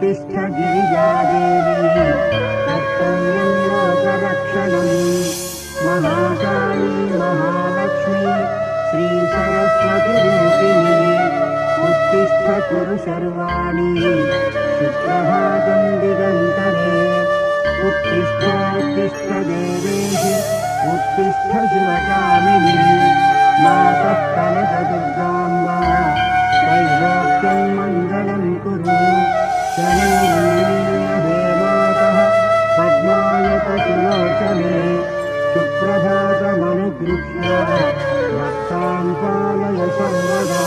उत्तिष्ठ गिरिजादेवी कर्तव्यं लोकरक्षणम् महाकाली महालक्ष्मी श्रीसरस्वतीरूपिणी उत्तिष्ठ कुरु सर्वाणि सुप्रभातं दिगन्तरे उत्तिष्ठ देवेशि उत्तिष्ठ शिवकामिनी मातः कनकदुर्गाम्बा त्रैलोक्यं मङ्गलं कुरु शनैर्हे मातः पद्मायतसुलोचने सुप्रभातमनुगृह्य भक्तां पालय सर्वदा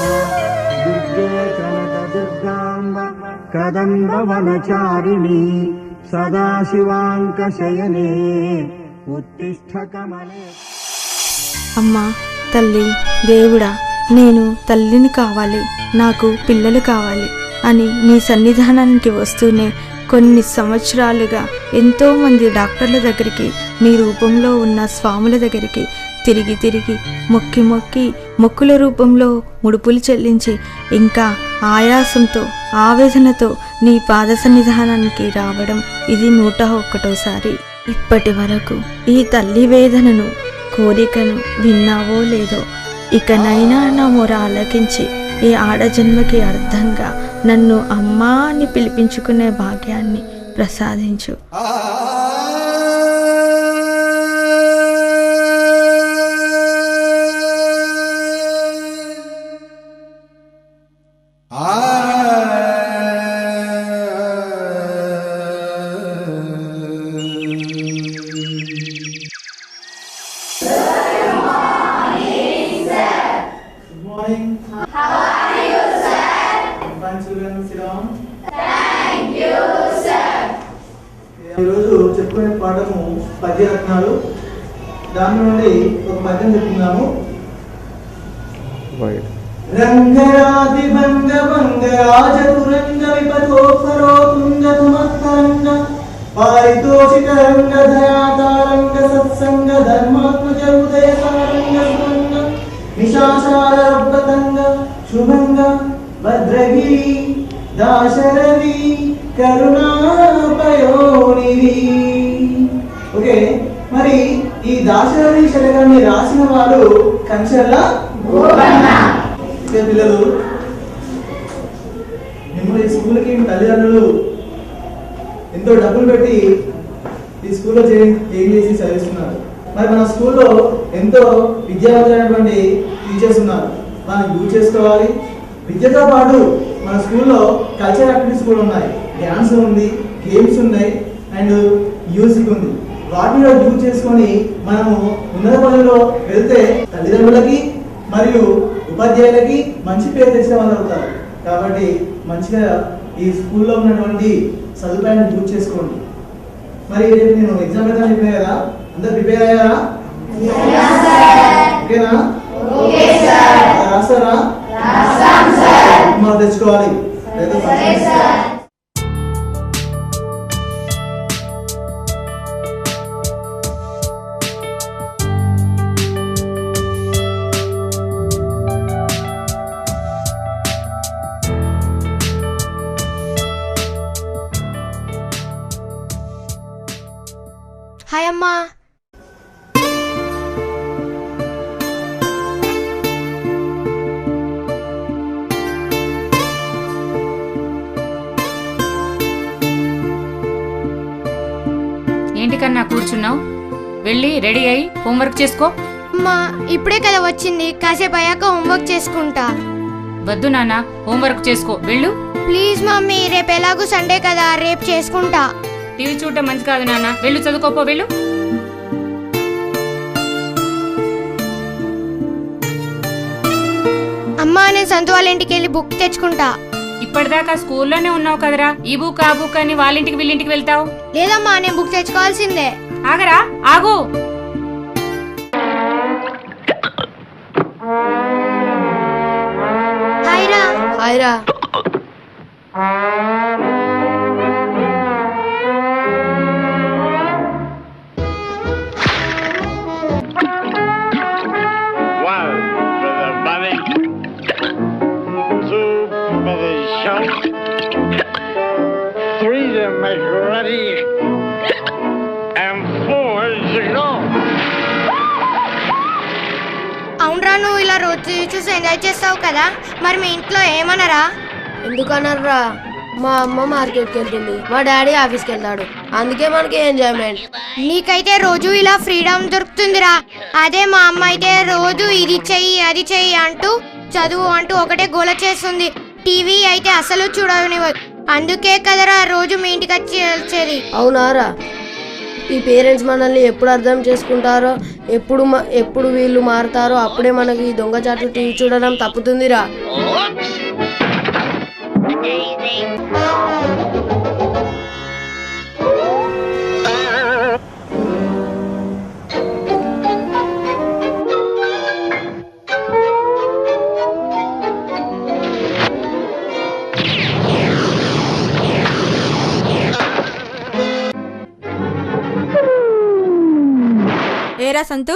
दुर्गे कनकदुर्गाम्ब कदम्बवनचारिणी सदाशिवाङ्कशयने उत्तिष्ठ कमले। అమ్మా, తల్లి, దేవుడా, నేను తల్లిని కావాలి, నాకు పిల్లలు కావాలి అని మీ సన్నిధానానికి వస్తూనే కొన్ని సంవత్సరాలుగా ఎంతోమంది డాక్టర్ల దగ్గరికి, మీ రూపంలో ఉన్న స్వాముల దగ్గరికి తిరిగి తిరిగి మొక్కి మొక్కుల రూపంలో ముడుపులు చెల్లించి ఇంకా ఆయాసంతో ఆవేదనతో నీ పాద సన్నిధానానికి రావడం ఇది 101సారి. ఇప్పటి వరకు ఈ తల్లి వేదనను, కోరికను విన్నావో లేదో, ఇకనైనా నా మొర ఆలకించి ఈ ఆడజన్మకి అర్థంగా నన్ను అమ్మా అని పిలిపించుకునే భాగ్యాన్ని ప్రసాదించు. ఈరోజు చెప్పుకునే పాఠము పద్యరత్నాలు. దాని నుండి ఒక పద్యం చెప్తున్నాము. రంగరాది భంగ భంగ రాజతురంగ విపతోపరో తుంగ తుమత్తరంగ పారితోషిక రంగ దయాతారంగ సత్సంగ ధర్మాత్మజ హృదయ సారంగ సురంగ నిశాచార రబ్బతంగ శుభంగ భద్రగిరి దాశరవి కరుణాపయోనివి. ఓకే, మరి ఈ దాశరథి శతకాన్ని రాసిన వారు కంచర్ల పిల్లలు. మిమ్మల్ని ఈ స్కూల్కి తల్లిదండ్రులు ఎంతో డబ్బులు పెట్టి ఈ స్కూల్లో జాయిన్ చేసి చదివిస్తున్నారు. మరి మన స్కూల్లో ఎంతో విద్యావంతులైనటువంటి టీచర్స్ ఉన్నారు, మనం యూజ్ చేసుకోవాలి. విద్యతో పాటు మన స్కూల్లో కల్చరల్ యాక్టివిటీస్ కూడా ఉన్నాయి. డ్యాన్స్ ఉంది, గేమ్స్ ఉన్నాయి, అండ్ మ్యూజిక్ ఉంది. వాటిలో యూజ్ చేసుకొని మనము ఉన్నత పనుల్లో వెళ్తే తల్లిదండ్రులకి మరియు ఉపాధ్యాయులకి మంచి పేరు తెచ్చిన వాళ్ళు అవుతారు. కాబట్టి మంచిగా ఈ స్కూల్లో ఉన్నటువంటి సదుపాయాన్ని యూజ్ చేసుకోండి. మరి రేపు నేను ఎగ్జామ్ పెడతాను చెప్పినా కదా, అందరు ప్రిపేర్ అయ్యారా? ఓకేనా? రాస్తారా? తెచ్చుకోవాలి. హాయ్ అమ్మా. ఏంటి కన్నా కూర్చున్నావు? వెళ్ళి రెడీ అయ్యి హోంవర్క్ చేసుకో. అమ్మా, ఇప్పుడే కదా వచ్చింది, కాసేపు అయ్యాక హోంవర్క్ చేసుకుంటా. వద్దు నాన్న, హోంవర్క్ చేసుకో, వెళ్ళు. ప్లీజ్ మమ్మీ, రేపు ఎలాగూ సండే కదా, రేపు చేసుకుంటా. టీవీ చూడటం మంచి కాదు నాన్న, వెళ్ళు చదువుకోపో, వెళ్ళు. అమ్మా, నేను సంతు వాళ్ళ ఇంటికి వెళ్ళి బుక్ తెచ్చుకుంటా. ఇప్పటిదాకా స్కూల్లోనే ఉన్నావు కదరా, ఈ బుక్ ఆ బుక్ అని వాళ్ళింటికి వీళ్ళింటికి వెళ్తావు. లేదమ్మా, నేను బుక్ తెచ్చుకోవాల్సిందే. ఆగరా, ఆగు. హాయ్రా. హాయ్రా. ready and full to go. అవునరా, నువ్వు ఇలా రోజు చూసి ఎంజాయ్ చేస్తావు కదా, మరి మీ ఇంట్లో ఏమన్నారా? ఎందుకన్నారా? మా అమ్మ మార్కెట్కి వెళ్తుంది, మా డాడీ ఆఫీస్కి వెళ్తాడు, అందుకే మనకి ఎంజాయ్మెంట్. నీకైతే రోజు ఇలా ఫ్రీడమ్ దొరుకుతుందిరా. అదే మా అమ్మ అయితే రోజు ఇది చెయ్యి అది చెయ్యి అంటూ చదువు అంటూ ఒకటే గోల చేస్తుంది. టీవీ అయితే అసలు చూడనివ్వదు. అందుకే కదరా రోజు మీ ఇంటికి వచ్చేది. అవునారా? ఈ పేరెంట్స్ మనల్ని ఎప్పుడు అర్థం చేసుకుంటారో, ఎప్పుడు వీళ్ళు మారుతారో అప్పుడే మనకి ఈ దొంగచాట్లు టీవీ చూడడం తప్పుతుందిరా. ఏరా సంతు,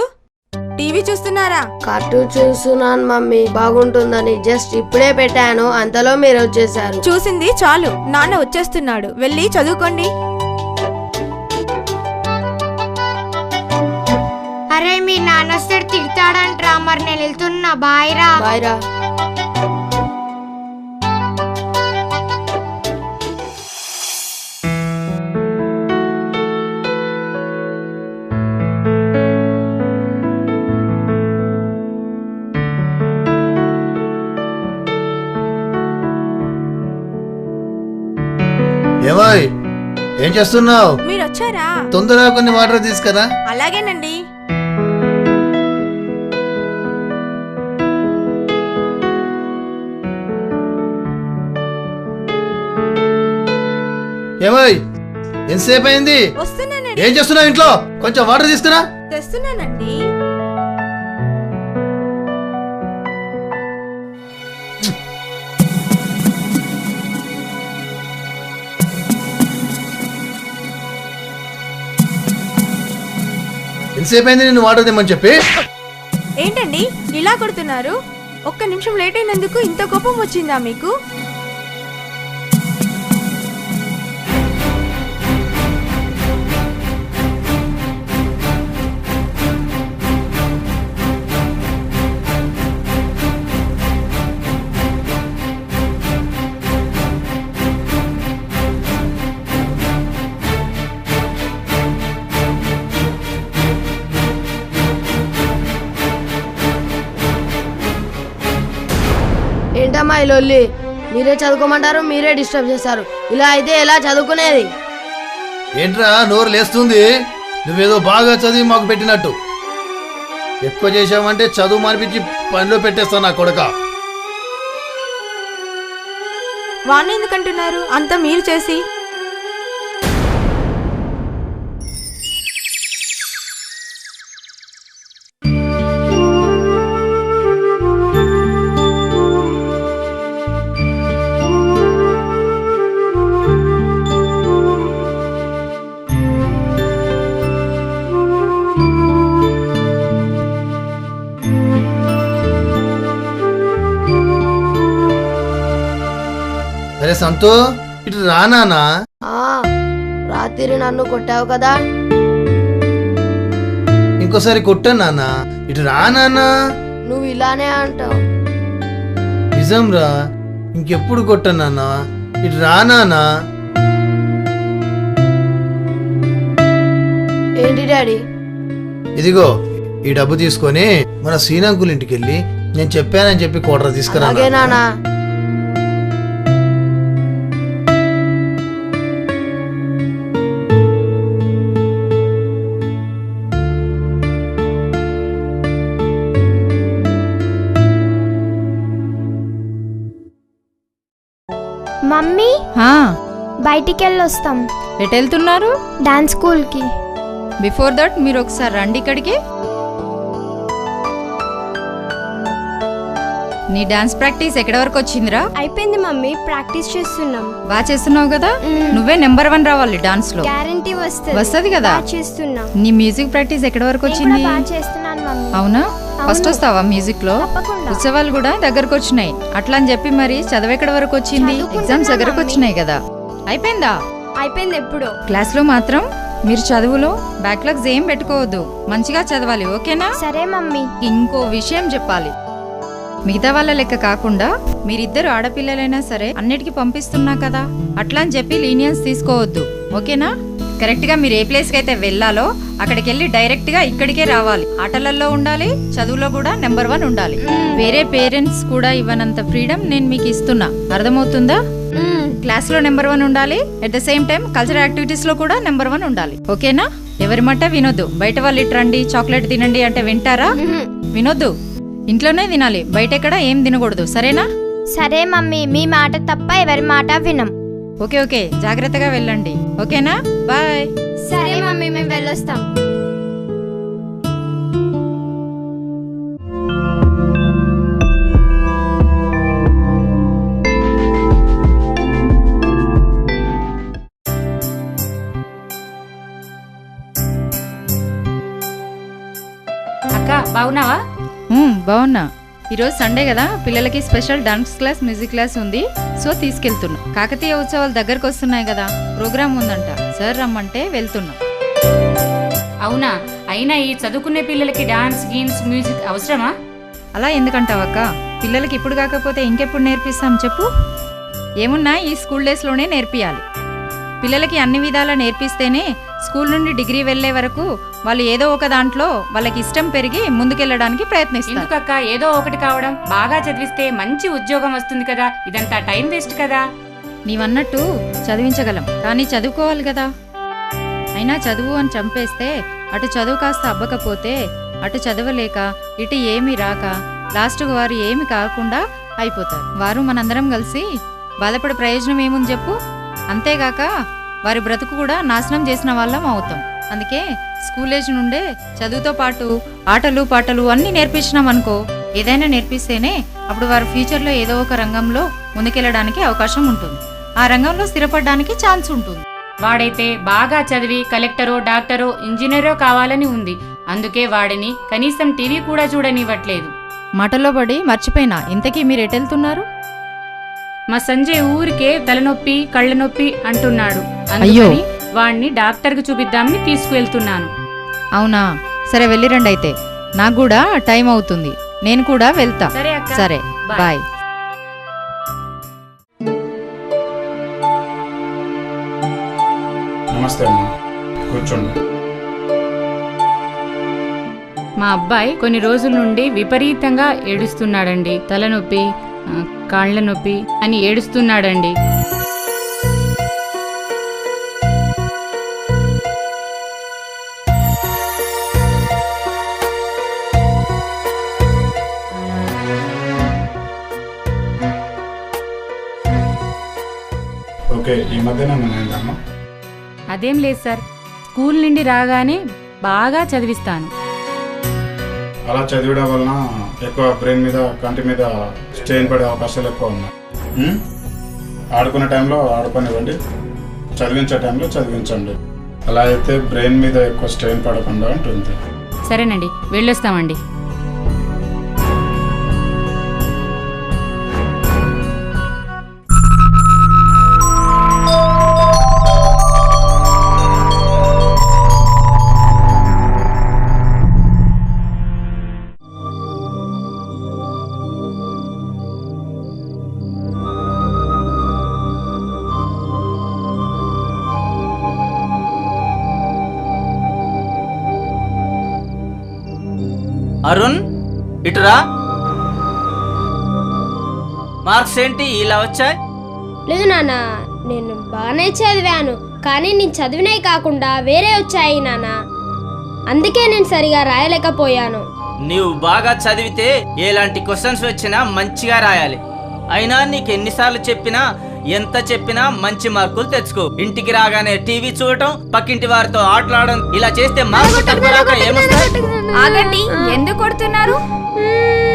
టీవీ చూస్తున్నారా? కార్టూన్ చూస్తున్నాను మమ్మీ, బాగుంటుందని జస్ట్ ఇప్పుడే పెట్టాను, అంతలో మీరు వచ్చేసారు. చూసింది చాలు, నాన్న వచ్చేస్తున్నాడు, వెళ్ళి చదువుకోండి. అరే మీ నాన్న వస్తే తిడతాడంట్రా, మరి నేను వెళ్తున్నా. బాయ్రా. బాయ్రా. ఏమాయ్, ఏం చేస్తున్నావు? మీరు వచ్చారా? తొందరగా కొన్ని వాటర్ తీసుకురా. అలాగేనండి. ఏమాయ్, ఎంతసేపు అయింది? వస్తున్నానండి. ఏం చేస్తున్నావు ఇంట్లో? కొంచెం వాటర్ తీసుకురా. తెస్తున్నానండి. ఎంతసేపు అయింది నేను వాటర్ తెమ్మని చెప్పి? ఏంటండి ఇలా కొడుతున్నారు? ఒక్క నిమిషం లేట్ అయినందుకు ఇంత కోపం వచ్చిందా మీకు? ఏంటమ్మా ఈ లొల్లి? మీరే చదువుకోమంటారు, మీరే డిస్టర్బ్ చేస్తారు. ఇలా అయితే ఎలా చదువుకునేది? ఏంట్రా నోరు లేస్తుంది? నువ్వేదో బాగా చదివి మాకు పెట్టినట్టు. ఎక్కువ చేసావంటే చదువు మానిపించి పనిలో పెట్టేస్తాను నా కొడక. వాణ్ణి ఎందుకంటున్నారు? అంతా మీరు చేసి. అరే సంతో, ఇటు రానా? రాత్రి నన్ను కొట్టావు కదా, ఇంకోసారి కొట్టా నాన్న. ఇటు రానా? నువ్వు ఇలానే అంటావు. నిజం రా, ఇంకెప్పుడు కొట్టా నాన్న. ఇటు రానా? ఏంటి డాడీ? ఇదిగో ఈ డబ్బు తీసుకొని మన శ్రీనంకుల్ ఇంటికి వెళ్ళి నేను చెప్పానని చెప్పి కోటర తీసుకురా. అలాగే నానా. మమ్మీ హా, బయటికి వెళ్ళొస్తాం. ఎటు వెళ్తున్నారు? డాన్స్ స్కూల్కి. బిఫోర్ దట్ మీరు ఒకసారి రండి ఇక్కడికి. నీ డాన్స్ ప్రాక్టీస్ ఎక్కడి వరకు వచ్చిందిరా? అయిపోయింది మమ్మీ, ప్రాక్టీస్ చేస్తున్నాం. బాగా చేస్తున్నావు కదా. నువ్వే నెంబర్ 1 రావాలి డాన్స్ లో. గ్యారంటీ వస్తది కదా. చేస్తున్నాం. నీ మ్యూజిక్ ప్రాక్టీస్ ఎక్కడి వరకు వచ్చింది? బాగా చేస్తున్నాను మమ్మీ. అవునా? ఫస్ట్ వస్తావా మ్యూజిక్ లో? తప్పకుండా. ఉత్సవాలు కూడా దగ్గరకు వచ్చినాయి. అట్లా అని చెప్పి మరి చదువు ఎక్కడి వరకు వచ్చింది? చదువుకుంటున్నా ఎగ్జామ్స్ దగ్గరకు మమ్మీ. వచ్చినాయి కదా. అయిపోయిందా? అయిపోయింది ఎప్పుడు. క్లాస్లో మాత్రం మీరు చదువులో బ్యాక్లాగ్స్ ఏం పెట్టుకోవద్దు, మంచిగా చదవాలి, ఓకేనా? సరే మమ్మీ. ఇంకో విషయం చెప్పాలి, మిగతా వాళ్ళ లెక్క కాకుండా మీరిద్దరు ఆడపిల్లలైనా సరే అన్నిటికీ పంపిస్తున్నా కదా, అట్లా అని చెప్పి లీనియన్స్ తీసుకోవద్దు, ఓకేనా? కరెక్ట్ గా మీరు ఏ ప్లేస్ కి అయితే వెళ్ళాలో అక్కడికి వెళ్ళి డైరెక్ట్ గా ఇక్కడికే రావాలి. ఆటలలో ఉండాలి, చదువులో కూడా నెంబర్ 1 ఉండాలి. వేరే పేరెంట్స్ కూడా ఇవ్వనంత ఫ్రీడమ్ నేను మీకు ఇస్తున్నా, అర్థమవుతుందా? క్లాస్ లో నెంబర్ 1 ఉండాలి, at the same time cultural activities లో కూడా నెంబర్ 1 ఉండాలి, ఓకేనా? ఎవరి మాట వినొద్దు. బయట వాళ్ళు ఇటు రండి చాక్లెట్ తినండి అంటే వింటారా? వినొద్దు. ఇంట్లోనే తినాలి, బయట ఎక్కడ ఏం తినకూడదు, సరేనా? సరే మమ్మీ, మీ మాట తప్ప ఎవరి మాట వినం. ఓకే ఓకే, జాగ్రత్తగా వెళ్ళండి, ఓకేనా? బాయ్. సరే మమ్మీ, మేము వెళ్ళొస్తాం. అక్క బాగున్నావా? బాగున్నా. ఈరోజు సండే కదా, పిల్లలకి special dance class, music class ఉంది, సో తీసుకెళ్తున్నా. కాకతీయ ఉత్సవాలు దగ్గరకు వస్తున్నాయి కదా, ప్రోగ్రామ్ ఉందంట, సార్ రమ్మంటే వెళ్తున్నా. అవునా? అయినా ఈ చదువుకునే పిల్లలకి డాన్స్, గేమ్స్, మ్యూజిక్ అవసరమా? అలా ఎందుకంటావక్క? పిల్లలకి ఇప్పుడు కాకపోతే ఇంకెప్పుడు నేర్పిస్తాం చెప్పు? ఏమున్నా ఈ స్కూల్ డేస్లోనే నేర్పియాలి. పిల్లలకి అన్ని విధాలా నేర్పిస్తేనే స్కూల్ నుండి డిగ్రీ వెళ్లే వరకు వాళ్ళు ఏదో ఒక దాంట్లో వాళ్ళకి ఇష్టం పెరిగి ముందుకెళ్ళడానికి ప్రయత్నిస్తారు. ఎందుకక్క ఏదో ఒకటి కావడం? బాగా చదివిస్తే మంచి ఉద్యోగం వస్తుంది కదా, ఇదంతా టైం వేస్ట్ కదా. నీవన్నట్టు చదివించగలం, కానీ చదువుకోవాలి కదా. అయినా చదువు అని చంపేస్తే అటు చదువు కాస్త అబ్బకపోతే అటు చదవలేక ఇటు ఏమీ రాక లాస్ట్కు వారు ఏమి కాకుండా అయిపోతారు. వారు మనందరం కలిసి బాధపడే ప్రయోజనం ఏముంది చెప్పు? అంతేగాక వారి బ్రతుకు కూడా నాశనం చేసిన వాళ్ళం అవుతాం. అందుకే స్కూల్ ఏజ్ నుండే చదువుతో పాటు ఆటలు పాటలు అన్నీ నేర్పించినాం అనుకో, ఏదైనా నేర్పిస్తేనే అప్పుడు వారి ఫ్యూచర్లో ఏదో ఒక రంగంలో ముందుకెళ్ళడానికి అవకాశం ఉంటుంది, ఆ రంగంలో స్థిరపడడానికి ఛాన్స్ ఉంటుంది. వాడైతే బాగా చదివి కలెక్టరో, డాక్టరో, ఇంజనీరో కావాలని ఉంది, అందుకే వాడిని కనీసం టీవీ కూడా చూడనివ్వట్లేదు. మాటల్లో పడి మర్చిపోయినా, ఇంతకీ మీరు ఎటెళ్తున్నారు? మా సంజయ్ ఊరికే తలనొప్పి, కళ్ళ నొప్పి అంటున్నాడు, అయ్యో, అందుకని వాడిని డాక్టర్కి చూపిద్దామని తీసుకువెళ్తున్నాను. అవునా? సరే వెళ్ళిరండి, అయితే నాకు కూడా టైం అవుతుంది, నేను కూడా వెళ్తా. సరే అక్క. సరే, బాయ్. నమస్తే అమ్మా, కూర్చోండి. మా అబ్బాయి కొన్ని రోజుల నుండి విపరీతంగా ఏడుస్తున్నాడండి. తలనొప్పి, కాళ్ళ నొప్పి అని ఏడుస్తున్నాడండి. ఓకే, ఈ మధ్యన ఏమైందమ్మా? అదేం లేదు సార్, స్కూల్ నుండి రాగానే బాగా చదివిస్తాను. అలా చదివడం వలన ఎక్కువ బ్రెయిన్ మీద, కంటి మీద స్ట్రెయిన్ పడే అవకాశాలు ఎక్కువ ఉన్నాయి. ఆడుకునే టైంలో ఆడుకోనివ్వండి, చదివించే టైంలో చదివించండి. అలా అయితే బ్రెయిన్ మీద ఎక్కువ స్ట్రెయిన్ పడకుండా ఉంటుంది. సరేనండి, వెళ్ళొస్తామండి. అరుణ్, ఇటురా. మార్క్స్ ఏంటి ఇలా వచ్చాయి? లేదు నాన్న, నేను బాగానే చదివాను, కానీ నేను చదివినవి కాకుండా వేరే వచ్చాయి నాన్న, అందుకే నేను సరిగా రాయలేకపోయాను. నీవు బాగా చదివితే ఎలాంటి క్వశ్చన్స్ వచ్చినా మంచిగా రాయాలి. అయినా నీకు ఎన్నిసార్లు చెప్పినా, ఎంత చెప్పినా మంచి మార్కులు తెచ్చుకో. ఇంటికి రాగానే టీవీ చూడటం, పక్కింటి వారితో ఆటలాడడం, ఇలా చేస్తే మార్కులు తక్కువ రాక ఏమొస్తాయి? ఆగండి, ఎందుకు కొడుతున్నారు?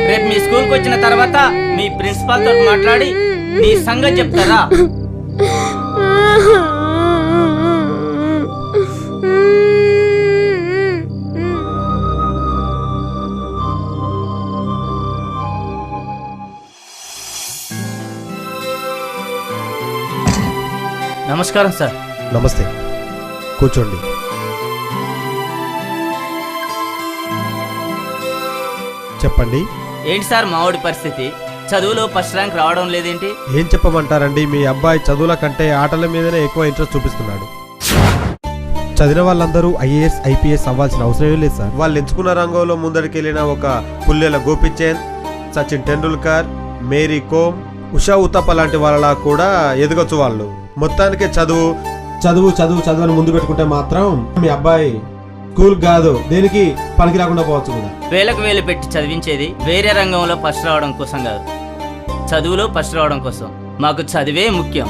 రేపు మీ స్కూల్కి వచ్చిన తర్వాత మీ ప్రిన్సిపాల్ తోటి మాట్లాడి నీ సంగతి చెప్తారా? నమస్కారం సార్. నమస్తే, కూర్చోండి. చెప్పండి. ఏంటి సార్ మావాడి పరిస్థితి? చదువులో ఫస్ట్ ర్యాంక్ రావడం లేదేంటి? ఏం చెప్పమంటారండి, మీ అబ్బాయి చదువుల కంటే ఆటల మీదనే ఎక్కువ ఇంట్రెస్ట్ చూపిస్తున్నాడు. చదివిన వాళ్ళందరూ ఐఏఎస్ ఐపీఎస్ అవ్వాల్సిన అవసరమే లేదు సార్. వాళ్ళు ఎంచుకున్న రంగంలో ముందడికెళ్ళిన ఒక పుల్లెల గోపిచంద్, సచిన్ టెండూల్కర్, మేరీ కోమ్, ఉషా ఉతప్ప లాంటి వాళ్ళలా కూడా ఎదగొచ్చు వాళ్ళు. మొత్తానికి చదువు చదువు చదువు చదువు అని ముందు పెట్టుకుంటే మాత్రం మీ అబ్బాయి స్కూల్ కాదు దేనికి పనికి రాకుండా పోవచ్చు కూడా. వేలకు వేలు పెట్టి చదివించేది వేరే రంగంలో ఫస్ట్ రావడం కోసం కాదు, చదువులో ఫస్ట్ రావడం కోసం. మాకు చదివే ముఖ్యం.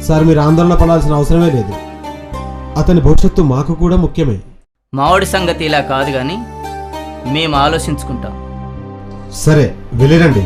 సార్, మీరు ఆందోళన పడాల్సిన అవసరమే లేదు. అతని భవిష్యత్తు మాకు కూడా ముఖ్యమే. మావాడి సంగతి ఇలా కాదు కానీ మేము ఆలోచించుకుంటాం. సరే, వెళ్ళిరండి.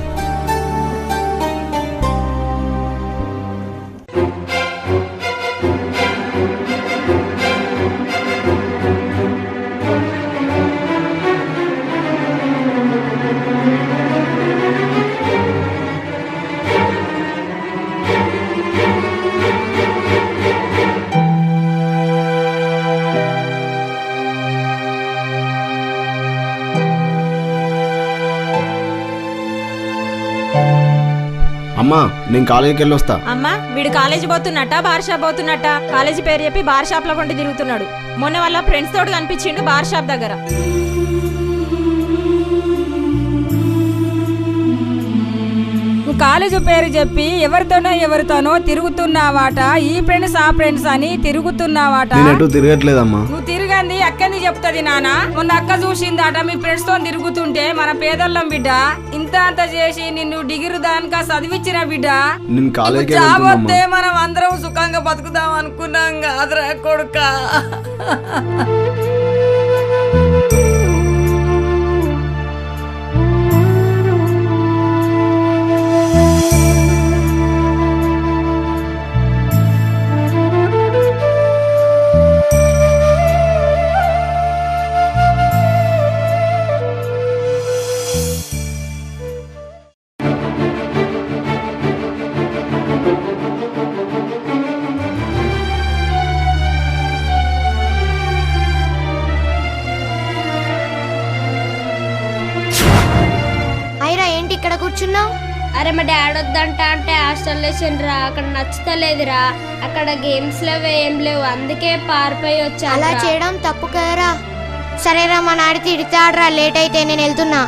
అమ్మా, నేను కాలేజీకి వెళ్ళి వస్తా. అమ్మా, వీడు కాలేజీ పోతున్నట్ట బార్ షాప్ పోతున్నట్ట? కాలేజీ పేరు చెప్పి బార్ షాప్ లో కొంటి తిరుగుతున్నాడు. మొన్న వాళ్ళ ఫ్రెండ్స్ తోటి కనిపించిండు బార్ షాప్ దగ్గర. నువ్వు కాలేజీ పేరు చెప్పి ఎవరితోనో తిరుగుతున్నావాట. ఈ ఫ్రెండ్స్ ఆ ఫ్రెండ్స్ అని తిరుగుతున్నావాట. తిరగట్లేదమ్మా. నువ్వు తిరగంది అక్కని చెప్తుంది నాన్న. మొన్న అక్క చూసిందట మీ ఫ్రెండ్స్ తో తిరుగుతుంటే. మన పేదల్లం బిడ్డ, ఇంత అంత చేసి నిన్ను డిగ్రీ దానికా చదివించిన బిడ్డ. జాబ్ వస్తే మనం అందరం సుఖంగా బతుకుదాం అనుకున్నాం కాదురా కొడుక. అరే, మా డాడీ వద్దంట అంటే హాస్టల్ లేచిండ్రా. అక్కడ నచ్చుతలేదురా. అక్కడ గేమ్స్ లేవు ఏం లేవు, అందుకే పారిపోయి వచ్చా. అలా చేయడం తప్పు కదరా. సరేరా, మా నాడి తిడతాడ్రా. లేట్ అయితే నేను వెళ్తున్నా.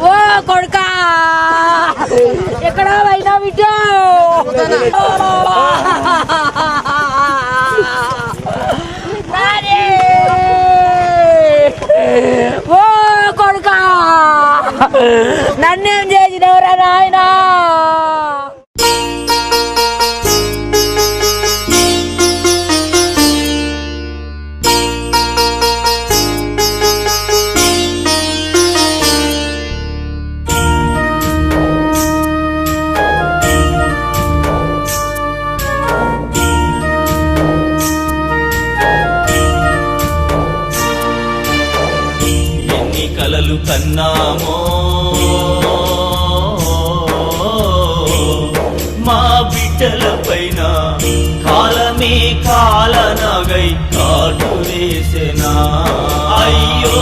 ఓ కొడుకా, ఎక్కడ అయినా బిడ్డ? ఓ కొడుకా, నన్నేం చేసినవరా నాయనా? కలలు కన్నామో మా బిడ్డల పైన కాలమే కాలనగై కాటు వేసెనా. అయ్యో